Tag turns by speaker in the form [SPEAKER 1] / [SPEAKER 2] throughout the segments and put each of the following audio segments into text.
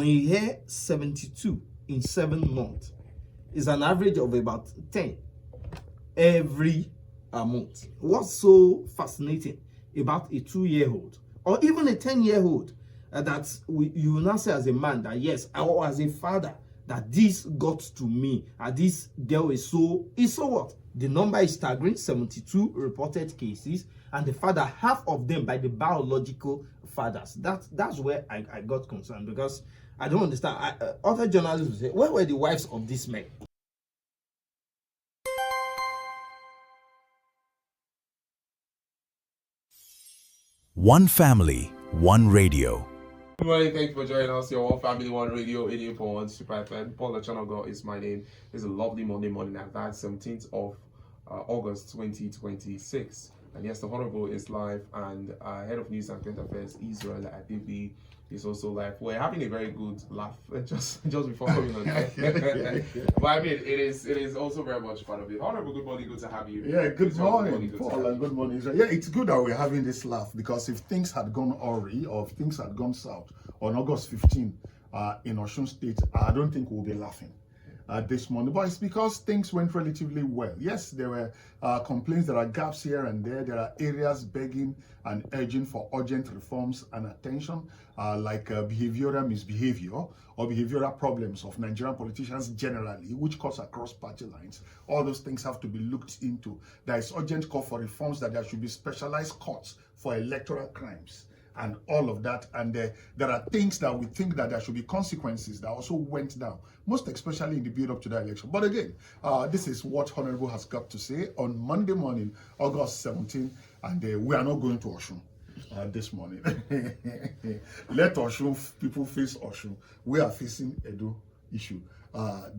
[SPEAKER 1] When you hear 72 in 7 months, it's an average of about 10 every month. What's so fascinating about a 2-year-old or even a 10-year-old that you will not say as a man that yes, or as a father that this got to me, and this girl is so what? The number is staggering, 72 reported cases, and the father, half of them by the biological fathers. That's where I got concerned, because I don't understand. Other journalists will say, where were the wives of these men?
[SPEAKER 2] One family, one radio.
[SPEAKER 3] Good morning, thank you for joining us. Your One Family, One Radio, 88.1 Super FM. Paul Achanago is my name. It's a lovely Monday morning at that 17th of August 2026. And yes, the Honorable is live, and Head of News and Current Affairs, Israel Adibi, is also live. We're having a very good laugh just before coming on. But I mean, it is also very much part of it. Honorable, good morning, good to have you.
[SPEAKER 4] Yeah, good morning, Paul, and good morning, Israel. Yeah, it's good that we're having this laugh, because if things had gone awry or if things had gone south on August 15 in Osun State, I don't think we'll be laughing this morning. But it's because things went relatively well. Yes, there were complaints, there are gaps here and there are areas begging and urging for urgent reforms and attention, like behavioral misbehavior or behavioral problems of Nigerian politicians generally, which cuts across party lines. All those things have to be looked into. There is urgent call for reforms, that there should be specialized courts for electoral crimes and all of that. And there are things that we think that there should be consequences that also went down, most especially in the build up to the election. But again, this is what Honorable has got to say on Monday morning, August 17, and we are not going to Osun this morning. Let Osun people face Osun. We are facing Edo issue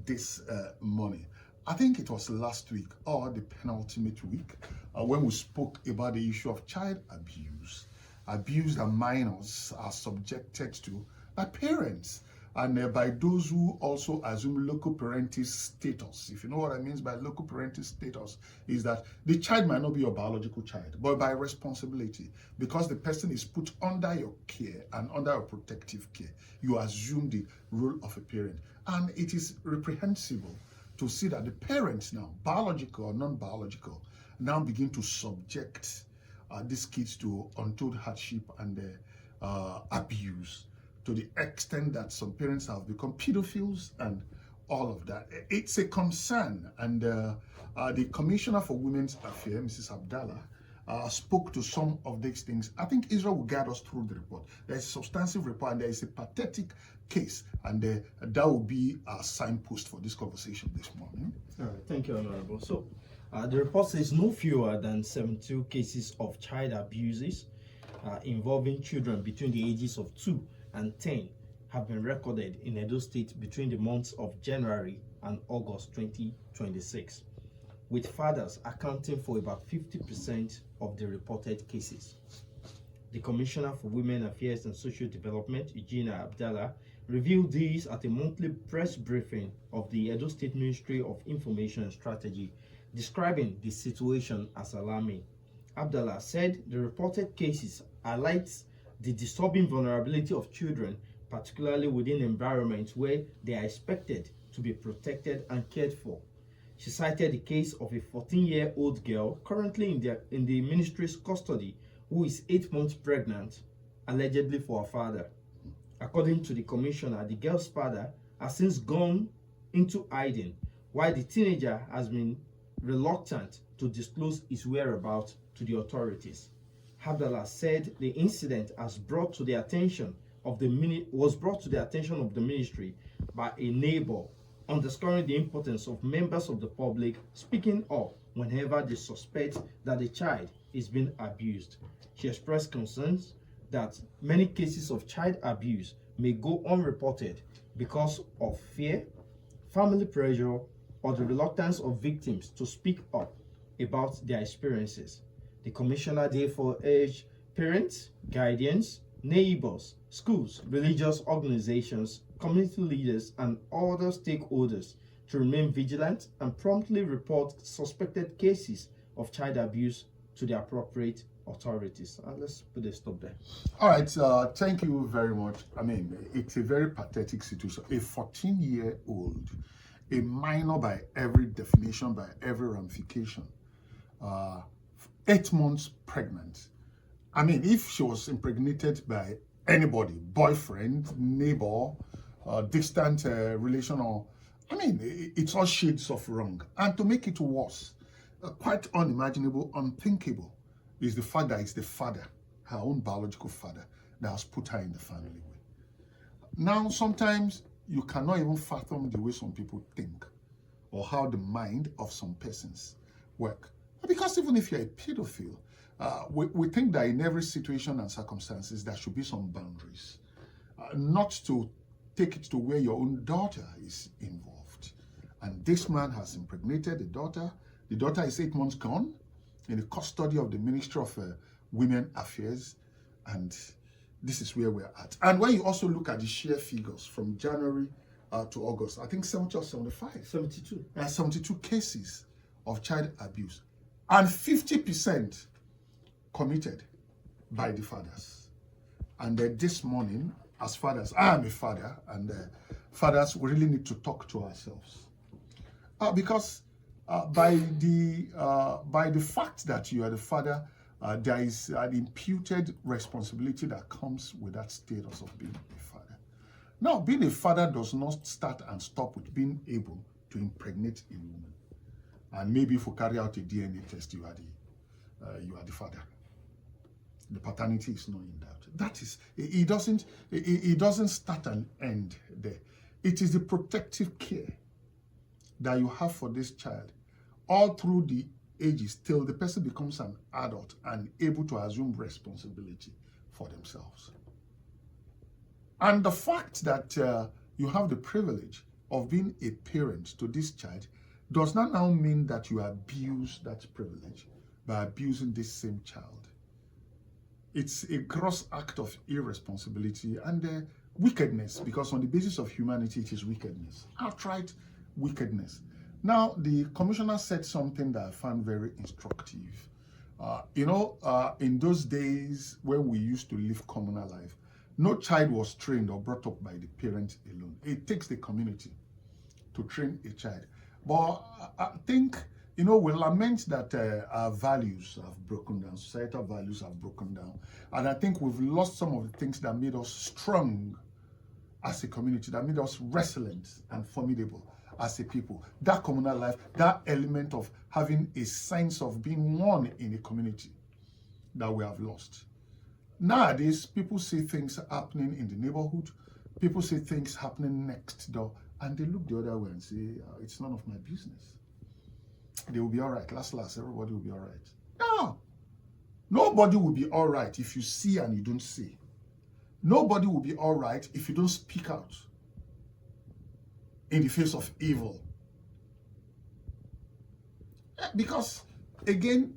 [SPEAKER 4] this morning. I think it was last week or the penultimate week when we spoke about the issue of child abuse. Abuse that minors are subjected to by parents and by those who also assume local parentis status. If you know what I mean by local parentis status, is that the child might not be your biological child, but by responsibility, because the person is put under your care and under your protective care, you assume the role of a parent. And it is reprehensible to see that the parents now, biological or non-biological, now begin to subject these kids to untold hardship and abuse, to the extent that some parents have become pedophiles and all of that. It's a concern, and the Commissioner for Women's Affairs, Mrs. Abdallah, spoke to some of these things. I think Israel will guide us through the report. There is a substantive report, and there is a pathetic case, and that will be a signpost for this conversation this morning.
[SPEAKER 1] All right, thank you, Honorable. So, the report says no fewer than 72 cases of child abuses involving children between the ages of 2 and 10 have been recorded in Edo State between the months of January and August 2026, with fathers accounting for about 50% of the reported cases. The Commissioner for Women Affairs and Social Development, Eugenia Abdallah, revealed this at a monthly press briefing of the Edo State Ministry of Information and Strategy, describing the situation as alarming. Abdallah said the reported cases highlights the disturbing vulnerability of children, particularly within environments where they are expected to be protected and cared for. She cited the case of a 14-year-old girl currently in the ministry's custody who is 8 months pregnant, allegedly for her father. According to the commissioner, the girl's father has since gone into hiding, while the teenager has been reluctant to disclose his whereabouts to the authorities. Abdallah said the incident was brought to the attention of the ministry by a neighbor, underscoring the importance of members of the public speaking up whenever they suspect that the child is being abused. She expressed concerns that many cases of child abuse may go unreported because of fear, family pressure, or the reluctance of victims to speak up about their experiences. The commissioner therefore urged parents, guardians, neighbors, schools, religious organizations, community leaders, and other stakeholders to remain vigilant and promptly report suspected cases of child abuse to the appropriate authorities. Let's put a stop there.
[SPEAKER 4] All right, thank you very much. I mean, it's a very pathetic situation. A 14-year-old, a minor by every definition, by every ramification, 8 months pregnant. I mean, if she was impregnated by anybody, boyfriend, neighbor, distant relation, or, I mean, it's all shades of wrong. And to make it worse, quite unimaginable, unthinkable, is the fact that it's the father, her own biological father, that has put her in the family way. Now, sometimes you cannot even fathom the way some people think or how the mind of some persons work. Because even if you're a pedophile, we think that in every situation and circumstances, there should be some boundaries. Not to take it to where your own daughter is involved. And this man has impregnated the daughter. The daughter is 8 months gone in the custody of the Ministry of Women Affairs. And this is where we're at. And when you also look at the sheer figures from January to August, I think 70 or 75.
[SPEAKER 1] 72.
[SPEAKER 4] 72 cases of child abuse. And 50% committed by the fathers. And this morning, as fathers, I am a father, and fathers, we really need to talk to ourselves. Because by the fact that you are the father, there is an imputed responsibility that comes with that status of being a father. Now, being a father does not start and stop with being able to impregnate a woman. And maybe if we carry out a DNA test, you are the father. The paternity is not in doubt. That is, it doesn't start and end there. It is the protective care that you have for this child all through the ages till the person becomes an adult and able to assume responsibility for themselves. And the fact that you have the privilege of being a parent to this child does not now mean that you abuse that privilege by abusing this same child. It's a gross act of irresponsibility and wickedness, because on the basis of humanity, it is wickedness, outright wickedness. Now, the commissioner said something that I found very instructive. In those days when we used to live communal life, no child was trained or brought up by the parent alone. It takes the community to train a child. But I think, we lament that our values have broken down, societal values have broken down. And I think we've lost some of the things that made us strong as a community, that made us resilient and formidable as a people. That communal life, that element of having a sense of being one in a community that we have lost. Nowadays, people see things happening in the neighborhood, people see things happening next door, and they look the other way and say, it's none of my business. They will be all right. Last, everybody will be all right. No. Nobody will be all right if you see and you don't see. Nobody will be all right if you don't speak out in the face of evil. Because, again,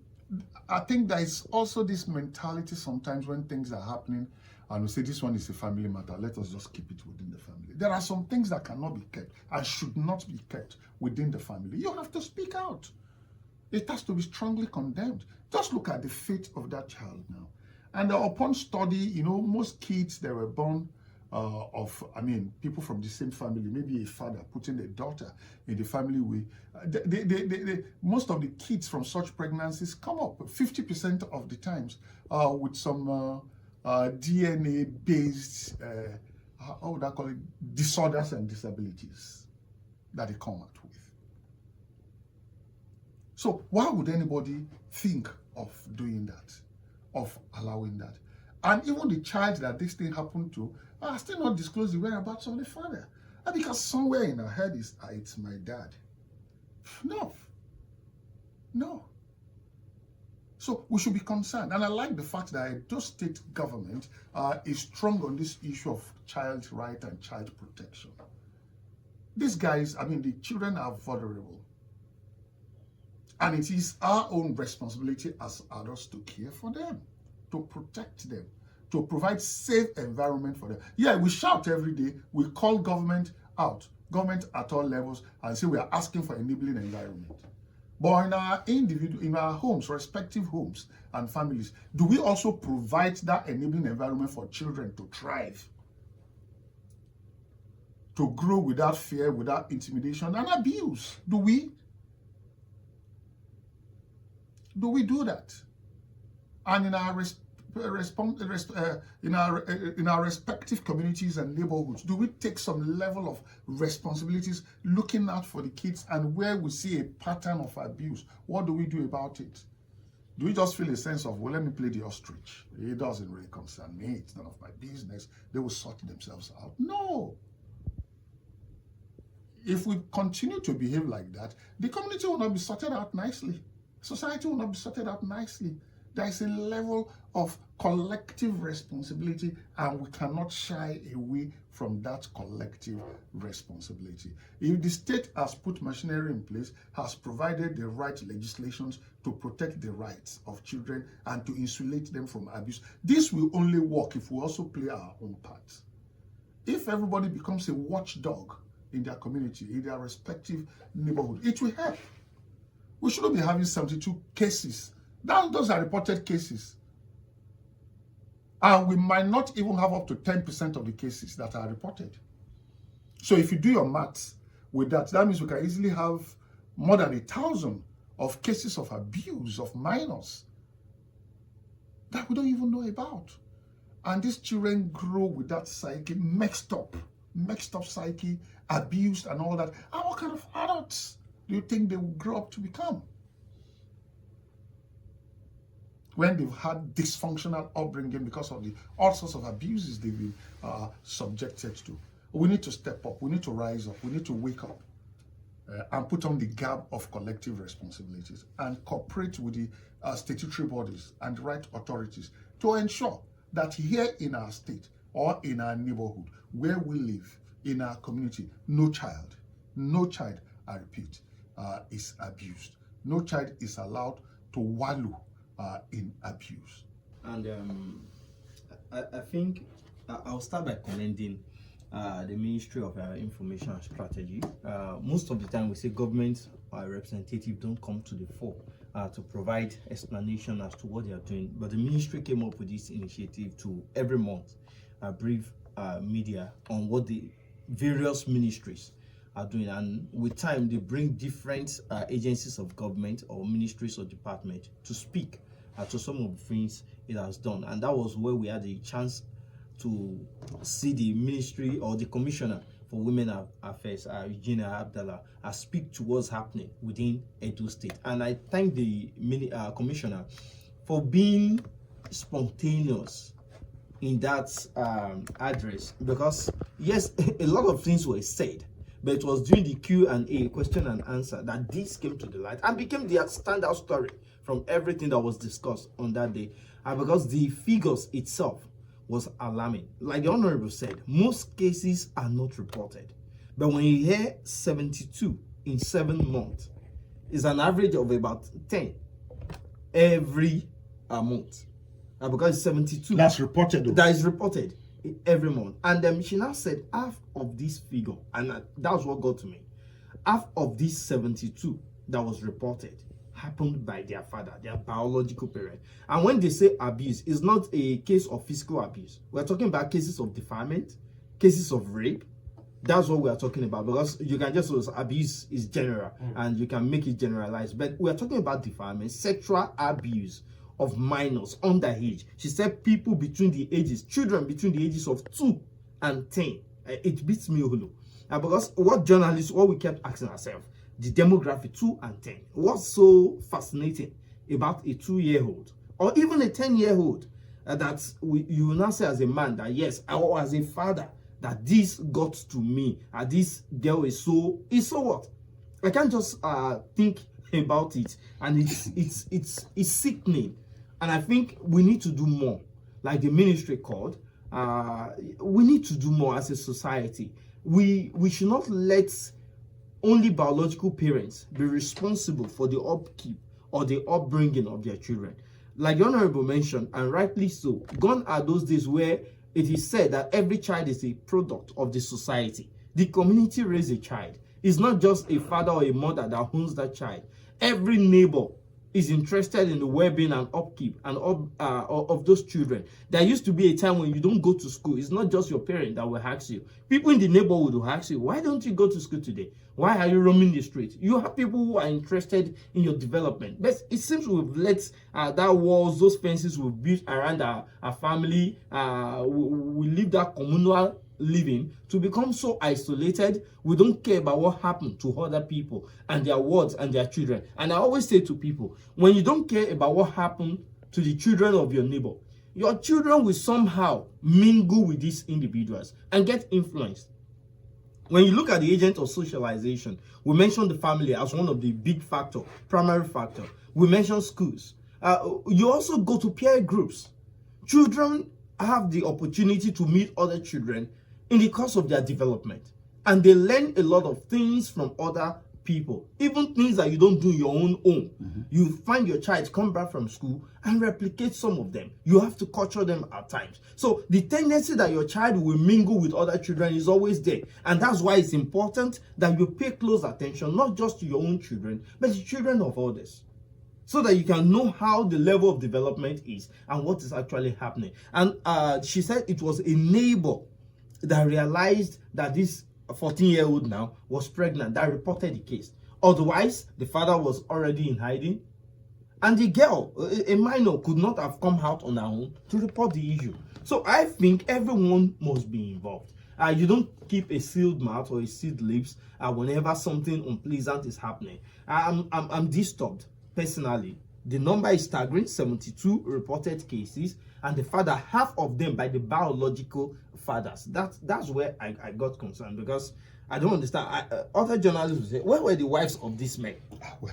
[SPEAKER 4] I think there is also this mentality sometimes when things are happening and we say this one is a family matter, let us just keep it within the family. There are some things that cannot be kept and should not be kept within the family. You have to speak out. It has to be strongly condemned. Just look at the fate of that child now. And upon study, most kids that were born people from the same family, maybe a father putting a daughter in the family way, most of the kids from such pregnancies come up 50% of the times with some DNA-based, how would I call it, disorders and disabilities that they come out with. So why would anybody think of doing that, of allowing that? And even the child that this thing happened to are still not disclosed the whereabouts of the father. Because somewhere in her head is, it's my dad. No. So we should be concerned. And I like the fact that Edo State government is strong on this issue of child right and child protection. These guys, the children are vulnerable. And it is our own responsibility as adults to care for them, to protect them, to provide safe environment for them. Yeah, we shout every day. We call government out, government at all levels, and say we are asking for enabling environment. But in our homes, respective homes and families, do we also provide that enabling environment for children to thrive, to grow without fear, without intimidation and abuse? Do we? Do we do that? And in our in our respective communities and neighborhoods, do we take some level of responsibilities looking out for the kids, and where we see a pattern of abuse, what do we do about it? Do we just feel a sense of, well, let me play the ostrich? It doesn't really concern me. It's none of my business. They will sort themselves out. No. If we continue to behave like that, the community will not be sorted out nicely. Society will not be sorted out nicely. There is a level of collective responsibility, and we cannot shy away from that collective responsibility. If the state has put machinery in place, has provided the right legislations to protect the rights of children and to insulate them from abuse, this will only work if we also play our own part. If everybody becomes a watchdog in their community, in their respective neighborhood, it will help. We shouldn't be having 72 cases. Those are reported cases. And we might not even have up to 10% of the cases that are reported. So if you do your maths with that, that means we can easily have more than 1,000 of cases of abuse of minors that we don't even know about. And these children grow with that psyche, mixed up psyche, abused and all that. And what kind of adults do you think they will grow up to become when they've had dysfunctional upbringing because of all sorts of abuses they've been subjected to? We need to step up. We need to rise up. We need to wake up and put on the garb of collective responsibilities and cooperate with the statutory bodies and right authorities to ensure that here in our state or in our neighborhood, where we live, in our community, no child, I repeat, is abused. No child is allowed to wallow in abuse.
[SPEAKER 1] And I think I'll start by commending the Ministry of Information and Strategy. Most of the time we say government representatives don't come to the fore to provide explanation as to what they are doing, but the ministry came up with this initiative to every month brief media on what the various ministries are doing, and with time they bring different agencies of government or ministries or department to speak to some of the things it has done. And that was where we had the chance to see the ministry or the commissioner for women affairs, Eugenia Abdallah, speak to what's happening within Edo State. And I thank the commissioner for being spontaneous in that address, because yes, a lot of things were said, but it was during the Q&A, question and answer, that this came to the light and became the standout story from everything that was discussed on that day, because the figures itself was alarming. Like the Honorable said, most cases are not reported, but when you hear 72 in 7 months, it's an average of about 10 every month. Because 72
[SPEAKER 4] that's reported,
[SPEAKER 1] that is reported every month. And she now said half of this figure, and that was what got to me, half of this 72 that was reported happened by their father, their biological parent. And when they say abuse, it's not a case of physical abuse. We're talking about cases of defilement, cases of rape. That's what we're talking about, because you can just say abuse is general and you can make it generalized, but we're talking about defilement, sexual abuse of minors underage. She said people between the ages, children between the ages of 2 and 10. It beats me hollow. Because what we kept asking ourselves, the demographic 2 and 10. What's so fascinating about a 2-year-old or even a 10-year-old that you will now say as a man that yes, or as a father, that this got to me, this girl is so what? I can't just think about it, and it's sickening. And I think we need to do more, like the ministry called. We need to do more as a society. We should not let only biological parents be responsible for the upkeep or the upbringing of their children. Like the Honorable mentioned, and rightly so, gone are those days where it is said that every child is a product of the society. The community raised a child. It's not just a father or a mother that owns that child. Every neighbor is interested in the well-being and upkeep and of those children. There used to be a time when you don't go to school. It's not just your parent that will ask you. People in the neighborhood will ask you, why don't you go to school today? Why are you roaming the streets? You have people who are interested in your development. But it seems we've let that walls, those fences we've built around our family, we leave that communal living to become so isolated. We don't care about what happened to other people and their wards and their children. And I always say to people, when you don't care about what happened to the children of your neighbor, your children will somehow mingle with these individuals and get influenced. When you look at the agent of socialization, we mentioned the family as one of the big factor, primary factor. We mentioned schools. You also go to peer groups. Children have the opportunity to meet other children in the course of their development, and they learn a lot of things from other people, even things that you don't do in your own home. You find your child come back from school and replicate some of them. You have to culture them at times. So the tendency that your child will mingle with other children is always there, and that's why it's important that you pay close attention, not just to your own children, but the children of others, so that you can know how the level of development is and what is actually happening. And she said it was a neighbor that realized that this 14-year-old now was pregnant, that reported the case. Otherwise, the father was already in hiding, and the girl, a minor, could not have come out on her own to report the issue. So I think everyone must be involved. You don't keep a sealed mouth or a sealed lips whenever something unpleasant is happening. I'm disturbed personally. The number is staggering, 72 reported cases, and the father, half of them by the biological fathers. That's where I got concerned, because I don't understand. Other journalists will say, where were the wives of these men?
[SPEAKER 4] Well,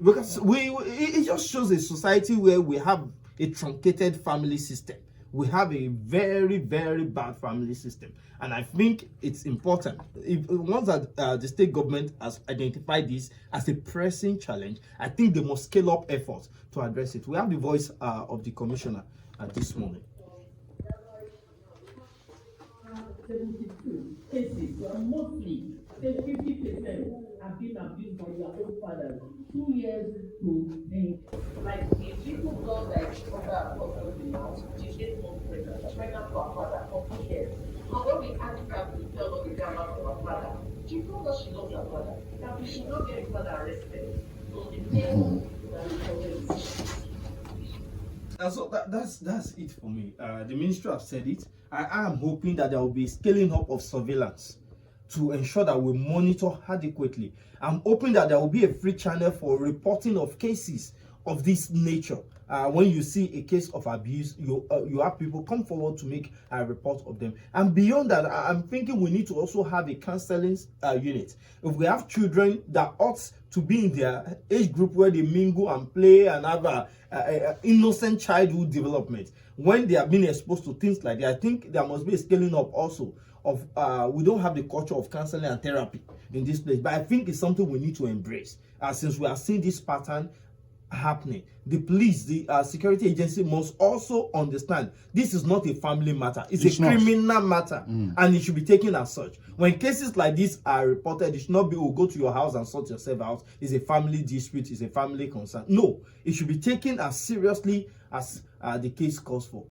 [SPEAKER 1] Because it just shows a society where we have a truncated family system. We have a very, very bad family system. And I think it's important. Once that the state government has identified this as a pressing challenge, I think they must scale up efforts to address it. We have the voice of the commissioner at this moment.
[SPEAKER 5] 72 cases, mostly 50% have been abused by their own fathers. 2 years to the like the people girl that is under custody now, she's 8 months pregnant, she's pregnant for her father for 2 years. And when we asked her to tell us the drama from her father, she told us she loves her father, that we should not get her father arrested. So the pain that we cause.
[SPEAKER 1] So that's it for me. The ministry have said it. I am hoping that there will be scaling up of surveillance to ensure that we monitor adequately. I'm hoping that there will be a free channel for reporting of cases of this nature. When you see a case of abuse, you have people come forward to make a report of them. And beyond that, I'm thinking we need to also have a counseling unit. If we have children that ought to be in their age group where they mingle and play and have a innocent childhood development, when they are being exposed to things like that, I think there must be a scaling up also of we don't have the culture of counseling and therapy in this place, but I think it's something we need to embrace since we are seeing this pattern happening. The police, the security agency must also understand this is not a family matter, it's a criminal matter, and it should be taken as such. When cases like this are reported, it should not be, oh, go to your house and sort yourself out, it's a family dispute, it's a family concern. No, it should be taken as seriously as the case calls for.